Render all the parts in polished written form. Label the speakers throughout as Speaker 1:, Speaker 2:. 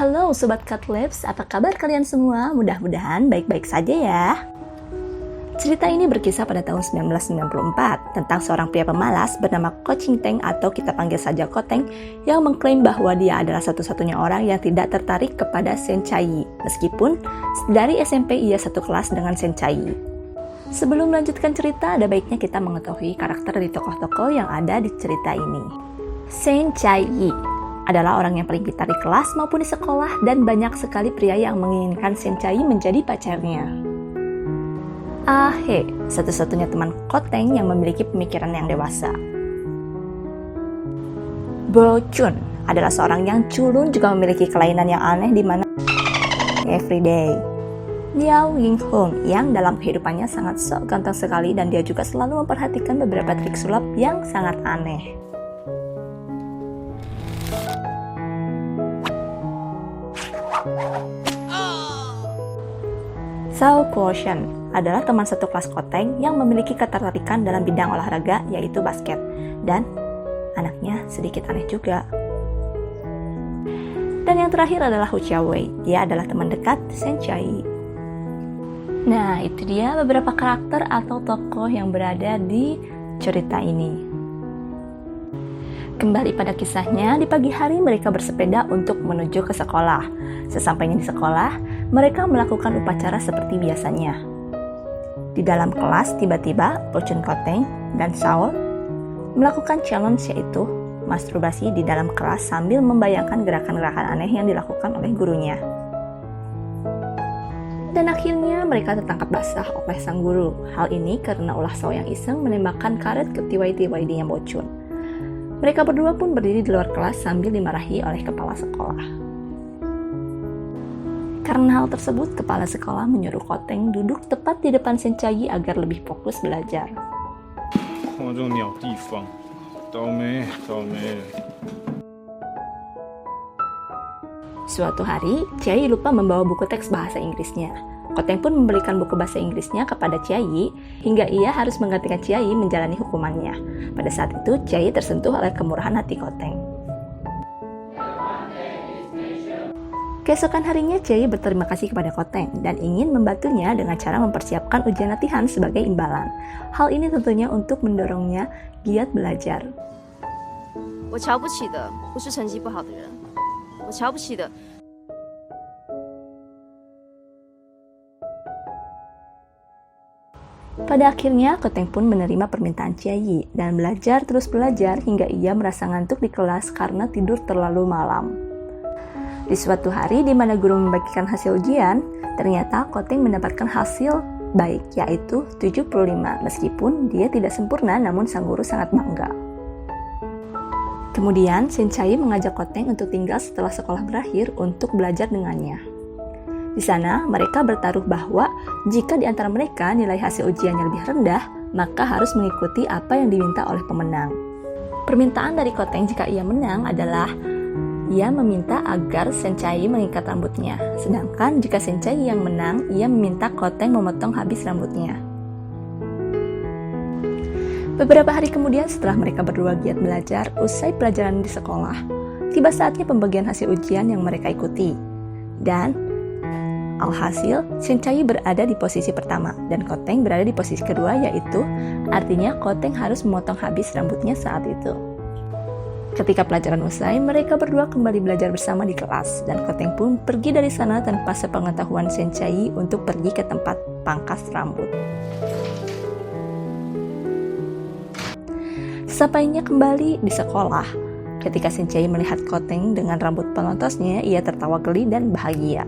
Speaker 1: Halo Sobat Cutlabs, apa kabar kalian semua? Mudah-mudahan baik-baik saja ya. Cerita ini berkisah pada tahun 1994 tentang seorang pria pemalas bernama Ko Ching Teng atau kita panggil saja Ko Teng yang mengklaim bahwa dia adalah satu-satunya orang yang tidak tertarik kepada Sen Chai meskipun dari SMP ia satu kelas dengan Sen Chai. Sebelum melanjutkan cerita, ada baiknya kita mengetahui karakter dari tokoh-tokoh yang ada di cerita ini. Sen Chai adalah orang yang paling pintar di kelas maupun di sekolah dan banyak sekali pria yang menginginkan Sen Chai menjadi pacarnya. He, satu-satunya teman Ko Teng yang memiliki pemikiran yang dewasa. Bo Chun adalah seorang yang culun juga memiliki kelainan yang aneh di mana everyday. Liao Ying Hong yang dalam kehidupannya sangat sok ganteng sekali dan dia juga selalu memperhatikan beberapa trik sulap yang sangat aneh. Zhao Guoshan adalah teman satu kelas Ko Teng yang memiliki ketertarikan dalam bidang olahraga yaitu basket dan anaknya sedikit aneh juga. Dan yang terakhir adalah Hu Xiaowei, dia adalah teman dekat Sen Chai. Nah, itu dia beberapa karakter atau tokoh yang berada di cerita ini. Kembali pada kisahnya, di pagi hari mereka bersepeda untuk menuju ke sekolah. Sesampainya di sekolah, mereka melakukan upacara seperti biasanya. Di dalam kelas, tiba-tiba Bo Chun, Ko Teng, dan Saul melakukan challenge yaitu masturbasi di dalam kelas sambil membayangkan gerakan-gerakan aneh yang dilakukan oleh gurunya. Dan akhirnya mereka tertangkap basah oleh sang guru. Hal ini karena ulah Saul yang iseng menembakkan karet ke tiwai-tiwainya Bo Chun. Mereka berdua pun berdiri di luar kelas sambil dimarahi oleh kepala sekolah. Karena hal tersebut, kepala sekolah menyuruh Ko Teng duduk tepat di depan Sen Chai agar lebih fokus belajar. Suatu hari, Chai lupa membawa buku teks bahasa Inggrisnya. Ko Teng pun memberikan buku bahasa Inggrisnya kepada Chai hingga ia harus menggantikan Chai menjalani hukumannya. Pada saat itu, Chai tersentuh oleh kemurahan hati Ko Teng. Keesokan harinya, Chai berterima kasih kepada Ko Teng dan ingin membantunya dengan cara mempersiapkan ujian latihan sebagai imbalan. Hal ini tentunya untuk mendorongnya giat belajar.
Speaker 2: 我瞧不起的不是成绩不好的人，我瞧不起的。
Speaker 1: Pada akhirnya, Ko Teng pun menerima permintaan Chai dan terus belajar hingga ia merasa ngantuk di kelas karena tidur terlalu malam. Di suatu hari di mana guru membagikan hasil ujian, ternyata Ko Teng mendapatkan hasil baik yaitu 75 meskipun dia tidak sempurna namun sang guru sangat bangga. Kemudian Sen Chai mengajak Ko Teng untuk tinggal setelah sekolah berakhir untuk belajar dengannya. Di sana, mereka bertaruh bahwa jika di antara mereka nilai hasil ujiannya lebih rendah, maka harus mengikuti apa yang diminta oleh pemenang. Permintaan dari Ko Teng jika ia menang adalah ia meminta agar Sen Chai mengikat rambutnya. Sedangkan jika Sen Chai yang menang, ia meminta Ko Teng memotong habis rambutnya. Beberapa hari kemudian setelah mereka berdua giat belajar, usai pelajaran di sekolah, tiba saatnya pembagian hasil ujian yang mereka ikuti. Dan alhasil, Sen Chai berada di posisi pertama dan Ko Teng berada di posisi kedua, yaitu artinya Ko Teng harus memotong habis rambutnya saat itu. Ketika pelajaran usai, mereka berdua kembali belajar bersama di kelas dan Ko Teng pun pergi dari sana tanpa sepengetahuan Sen Chai untuk pergi ke tempat pangkas rambut. Sesampainya kembali di sekolah, ketika Sen Chai melihat Ko Teng dengan rambut pelontosnya, ia tertawa geli dan bahagia.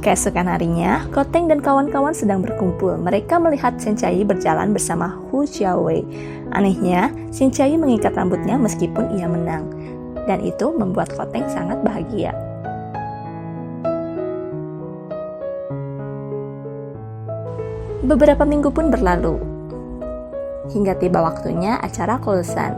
Speaker 1: Keesokan harinya, Ko Teng dan kawan-kawan sedang berkumpul. Mereka melihat Sen Chai berjalan bersama Hu Xiaowei. Anehnya, Sen Chai mengikat rambutnya meskipun ia menang. Dan itu membuat Ko Teng sangat bahagia. Beberapa minggu pun berlalu. Hingga tiba waktunya acara kelulusan.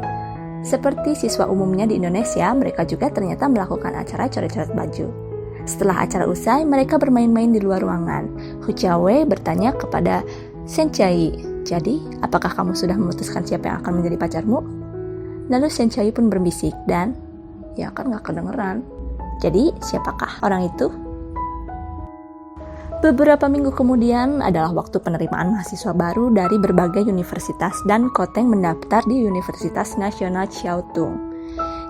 Speaker 1: Seperti siswa umumnya di Indonesia, mereka juga ternyata melakukan acara coret-coret baju. Setelah acara usai, mereka bermain-main di luar ruangan. Hu Xiaowei bertanya kepada Sen Chai, "Jadi, apakah kamu sudah memutuskan siapa yang akan menjadi pacarmu?" Lalu Sen Chai pun berbisik dan, ya kan gak kedengeran. Jadi, siapakah orang itu? Beberapa minggu kemudian adalah waktu penerimaan mahasiswa baru dari berbagai universitas dan Koteng mendaftar di Universitas Nasional Chiao Tung.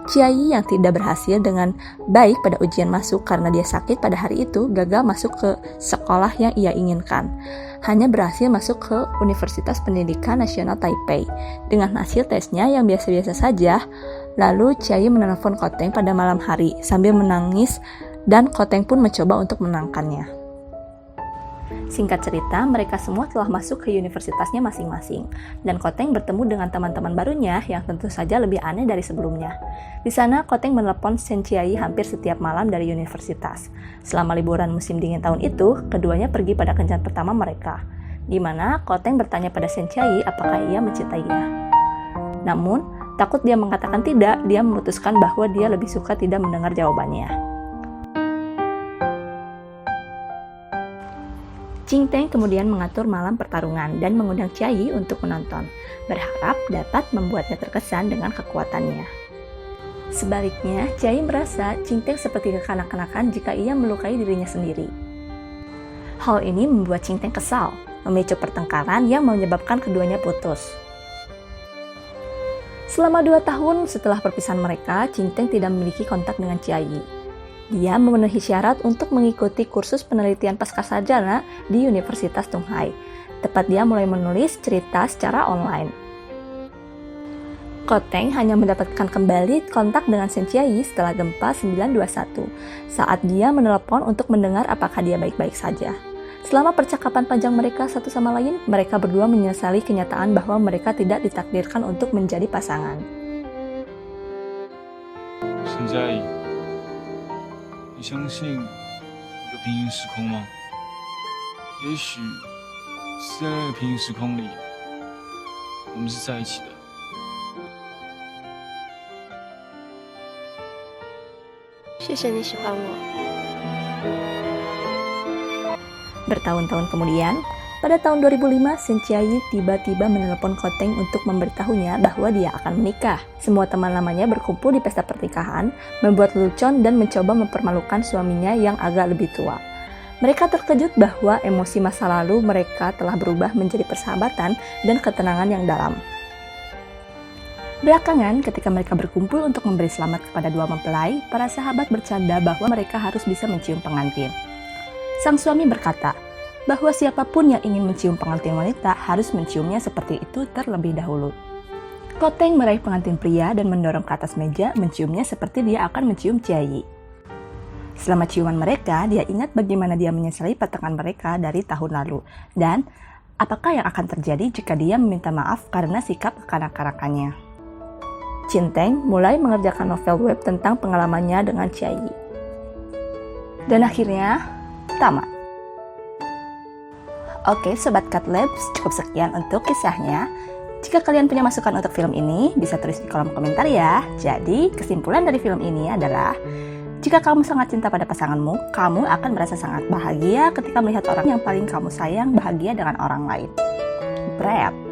Speaker 1: Chiayi yang tidak berhasil dengan baik pada ujian masuk karena dia sakit pada hari itu gagal masuk ke sekolah yang ia inginkan. Hanya berhasil masuk ke Universitas Pendidikan Nasional Taipei. Dengan hasil tesnya yang biasa-biasa saja, lalu Chiayi menelpon Koteng pada malam hari sambil menangis dan Koteng pun mencoba untuk menenangkannya. Singkat cerita, mereka semua telah masuk ke universitasnya masing-masing, dan Koteng bertemu dengan teman-teman barunya yang tentu saja lebih aneh dari sebelumnya. Di sana, Koteng menelepon Sen Chiayi hampir setiap malam dari universitas. Selama liburan musim dingin tahun itu, keduanya pergi pada kencan pertama mereka, di mana Koteng bertanya pada Sen Chiayi apakah ia mencintainya. Namun, takut dia mengatakan tidak, dia memutuskan bahwa dia lebih suka tidak mendengar jawabannya. Ching Teng kemudian mengatur malam pertarungan dan mengundang Chiayi untuk menonton, berharap dapat membuatnya terkesan dengan kekuatannya. Sebaliknya, Chiayi merasa Ching Teng seperti kekanak-kanakan jika ia melukai dirinya sendiri. Hal ini membuat Ching Teng kesal, memicu pertengkaran yang menyebabkan keduanya putus. Selama 2 tahun setelah perpisahan mereka, Ching Teng tidak memiliki kontak dengan Chiayi. Dia memenuhi syarat untuk mengikuti kursus penelitian pascasarjana di Universitas Tunghai. Tepat dia mulai menulis cerita secara online. Koteng hanya mendapatkan kembali kontak dengan Sen Chiayi setelah gempa 921, saat dia menelepon untuk mendengar apakah dia baik-baik saja. Selama percakapan panjang mereka satu sama lain, mereka berdua menyesali kenyataan bahwa mereka tidak ditakdirkan untuk menjadi pasangan.
Speaker 3: Sen Chiayi, 你相信有平行时空吗？也许是在那个平行时空里，我们是在一起的。
Speaker 2: 谢谢你喜欢我。
Speaker 1: Bertahun-tahun kemudian, pada tahun 2005, Sen Chiayi tiba-tiba menelepon Koteng untuk memberitahunya bahwa dia akan menikah. Semua teman lamanya berkumpul di pesta pernikahan, membuat lelucon dan mencoba mempermalukan suaminya yang agak lebih tua. Mereka terkejut bahwa emosi masa lalu mereka telah berubah menjadi persahabatan dan ketenangan yang dalam. Belakangan, ketika mereka berkumpul untuk memberi selamat kepada dua mempelai, para sahabat bercanda bahwa mereka harus bisa mencium pengantin. Sang suami berkata bahwa siapapun yang ingin mencium pengantin wanita harus menciumnya seperti itu terlebih dahulu. Koteng meraih pengantin pria dan mendorong ke atas meja menciumnya seperti dia akan mencium Chiayi. Selama ciuman mereka, dia ingat bagaimana dia menyesali pertemuan mereka dari tahun lalu, dan apakah yang akan terjadi jika dia meminta maaf karena sikap kekanak-kanakannya. Ching Teng mulai mengerjakan novel web tentang pengalamannya dengan Chiayi. Dan akhirnya, tamat. Oke, Sobat Cat Labs, cukup sekian untuk kisahnya. Jika kalian punya masukan untuk film ini, bisa tulis di kolom komentar ya. Jadi, kesimpulan dari film ini adalah, jika kamu sangat cinta pada pasanganmu, kamu akan merasa sangat bahagia ketika melihat orang yang paling kamu sayang bahagia dengan orang lain. Brap.